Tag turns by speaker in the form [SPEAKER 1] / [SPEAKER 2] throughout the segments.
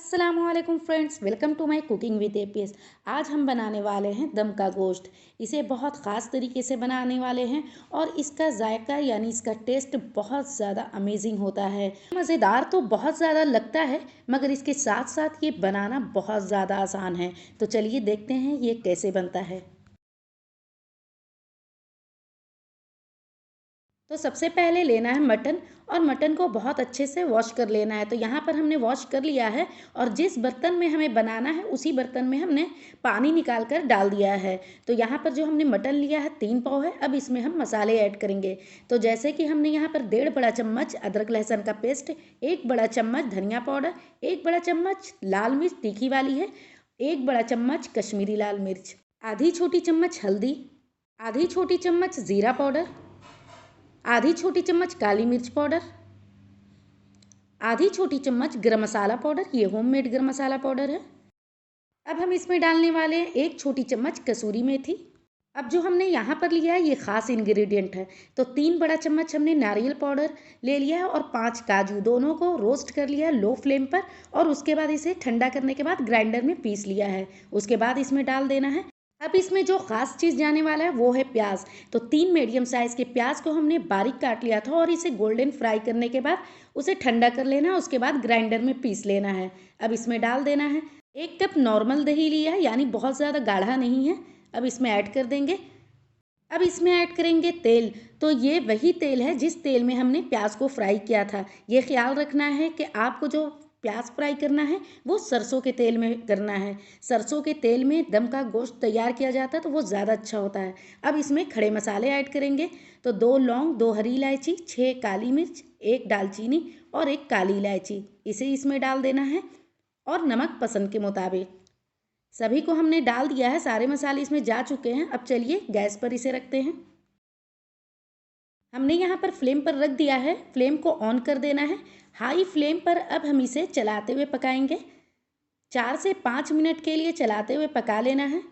[SPEAKER 1] अस्सलामुअलैकुम friends, welcome to my cooking with APS. आज हम बनाने वाले हैं दम का गोश्त। इसे बहुत ख़ास तरीके से बनाने वाले हैं और इसका जायका यानी इसका टेस्ट बहुत ज़्यादा अमेजिंग होता है। मज़ेदार तो बहुत ज़्यादा लगता है, मगर इसके साथ साथ ये बनाना बहुत ज़्यादा आसान है। तो चलिए देखते हैं ये कैसे बनता है। तो सबसे पहले लेना है मटन और मटन को बहुत अच्छे से वॉश कर लेना है। तो यहाँ पर हमने वॉश कर लिया है और जिस बर्तन में हमें बनाना है उसी बर्तन में हमने पानी निकाल कर डाल दिया है। तो यहाँ पर जो हमने मटन लिया है 3 पाव है। अब इसमें हम मसाले ऐड करेंगे। तो जैसे कि हमने यहाँ पर 1.5 बड़ा चम्मच अदरक लहसुन का पेस्ट, 1 बड़ा चम्मच धनिया पाउडर, 1 बड़ा चम्मच लाल मिर्च तीखी वाली है, 1 बड़ा चम्मच कश्मीरी लाल मिर्च, आधी छोटी चम्मच हल्दी, आधी छोटी चम्मच ज़ीरा पाउडर, आधी छोटी चम्मच काली मिर्च पाउडर, आधी छोटी चम्मच गरम मसाला पाउडर। ये होममेड गरम मसाला पाउडर है। अब हम इसमें डालने वाले हैं 1 छोटी चम्मच कसूरी मेथी। अब जो हमने यहाँ पर लिया है ये ख़ास इंग्रेडिएंट है। तो 3 बड़ा चम्मच हमने नारियल पाउडर ले लिया है और 5 काजू, दोनों को रोस्ट कर लिया है लो फ्लेम पर और उसके बाद इसे ठंडा करने के बाद ग्राइंडर में पीस लिया है। उसके बाद इसमें डाल देना है। अब इसमें जो ख़ास चीज़ जाने वाला है वो है प्याज। तो 3 मीडियम साइज़ के प्याज को हमने बारीक काट लिया था और इसे गोल्डन फ्राई करने के बाद उसे ठंडा कर लेना है। उसके बाद ग्राइंडर में पीस लेना है। अब इसमें डाल देना है। 1 कप नॉर्मल दही लिया है, यानी बहुत ज़्यादा गाढ़ा नहीं है। अब इसमें ऐड कर देंगे। अब इसमें ऐड करेंगे तेल। तो ये वही तेल है जिस तेल में हमने प्याज को फ्राई किया था। ये ख्याल रखना है कि आपको जो प्याज फ्राई करना है वो सरसों के तेल में करना है। सरसों के तेल में दम का गोश्त तैयार किया जाता है तो वो ज़्यादा अच्छा होता है। अब इसमें खड़े मसाले ऐड करेंगे। तो 2 लौंग, 2 हरी इलायची, 6 काली मिर्च, 1 दालचीनी और 1 काली इलायची, इसे इसमें डाल देना है और नमक पसंद के मुताबिक। सभी को हमने डाल दिया है, सारे मसाले इसमें जा चुके हैं। अब चलिए गैस पर इसे रखते हैं। हमने यहाँ पर फ्लेम पर रख दिया है। फ्लेम को ऑन कर देना है हाई फ्लेम पर। अब हम इसे चलाते हुए पकाएंगे। 4 से 5 मिनट के लिए चलाते हुए पका लेना है।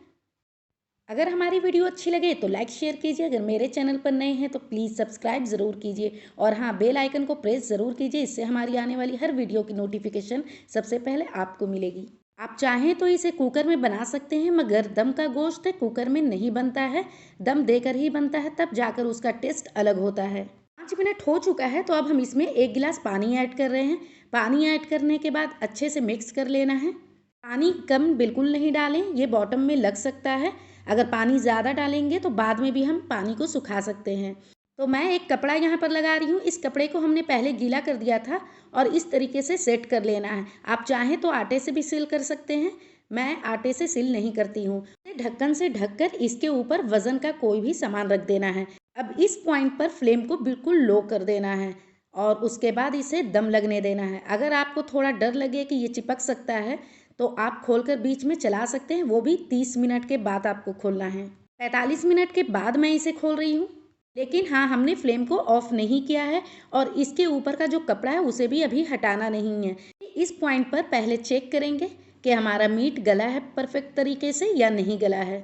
[SPEAKER 1] अगर हमारी वीडियो अच्छी लगे तो लाइक शेयर कीजिए। अगर मेरे चैनल पर नए हैं तो प्लीज़ सब्सक्राइब ज़रूर कीजिए और हाँ, बेल आइकन को प्रेस ज़रूर कीजिए। इससे हमारी आने वाली हर वीडियो की नोटिफिकेशन सबसे पहले आपको मिलेगी। आप चाहें तो इसे कुकर में बना सकते हैं, मगर दम का गोश्त है कुकर में नहीं बनता है, दम देकर ही बनता है, तब जाकर उसका टेस्ट अलग होता है। 5 मिनट हो चुका है तो अब हम इसमें 1 गिलास पानी ऐड कर रहे हैं। पानी ऐड करने के बाद अच्छे से मिक्स कर लेना है। पानी कम बिल्कुल नहीं डालें, ये बॉटम में लग सकता है। अगर पानी ज़्यादा डालेंगे तो बाद में भी हम पानी को सुखा सकते हैं। तो मैं एक कपड़ा यहाँ पर लगा रही हूँ। इस कपड़े को हमने पहले गीला कर दिया था और इस तरीके से सेट कर लेना है। आप चाहें तो आटे से भी सील कर सकते हैं। मैं आटे से सील नहीं करती हूँ। ढक्कन से ढककर इसके ऊपर वज़न का कोई भी सामान रख देना है। अब इस पॉइंट पर फ्लेम को बिल्कुल लो कर देना है और उसके बाद इसे दम लगने देना है। अगर आपको थोड़ा डर लगे कि ये चिपक सकता है तो आप खोलकर बीच में चला सकते हैं, वो भी 30 मिनट के बाद आपको खोलना है। 45 मिनट के बाद मैं इसे खोल रही हूँ, लेकिन हाँ, हमने फ्लेम को ऑफ नहीं किया है और इसके ऊपर का जो कपड़ा है उसे भी अभी हटाना नहीं है। इस पॉइंट पर पहले चेक करेंगे कि हमारा मीट गला है परफेक्ट तरीके से या नहीं गला है।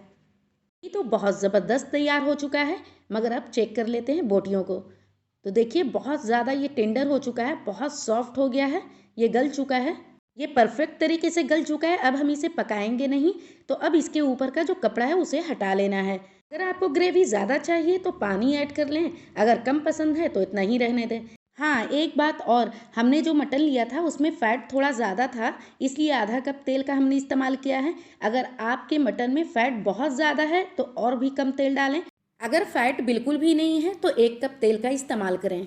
[SPEAKER 1] ये तो बहुत ज़बरदस्त तैयार हो चुका है, मगर अब चेक कर लेते हैं बोटियों को। तो देखिए बहुत ज़्यादा ये टेंडर हो चुका है, बहुत सॉफ्ट हो गया है, ये गल चुका है, ये परफेक्ट तरीके से गल चुका है। अब हम इसे पकाएंगे नहीं। तो अब इसके ऊपर का जो कपड़ा है उसे हटा लेना है। अगर आपको ग्रेवी ज़्यादा चाहिए तो पानी ऐड कर लें, अगर कम पसंद है तो इतना ही रहने दें। हाँ, एक बात और, हमने जो मटन लिया था उसमें फ़ैट थोड़ा ज़्यादा था, इसलिए आधा कप तेल का हमने इस्तेमाल किया है। अगर आपके मटन में फ़ैट बहुत ज़्यादा है तो और भी कम तेल डालें। अगर फ़ैट बिल्कुल भी नहीं है तो 1 कप तेल का इस्तेमाल करें।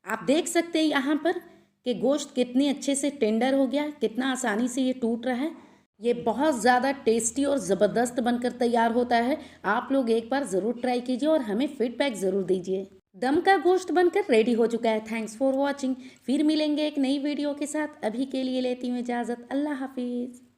[SPEAKER 1] आप देख सकते हैं यहाँ पर कि गोश्त कितने अच्छे से टेंडर हो गया, कितना आसानी से ये टूट रहा है। ये बहुत ज़्यादा टेस्टी और ज़बरदस्त बनकर तैयार होता है। आप लोग एक बार ज़रूर ट्राई कीजिए और हमें फीडबैक ज़रूर दीजिए। दम का गोश्त बनकर रेडी हो चुका है। Thanks for watching. फिर मिलेंगे एक नई वीडियो के साथ। अभी के लिए लेती हूँ इजाज़त। अल्लाह हाफिज़।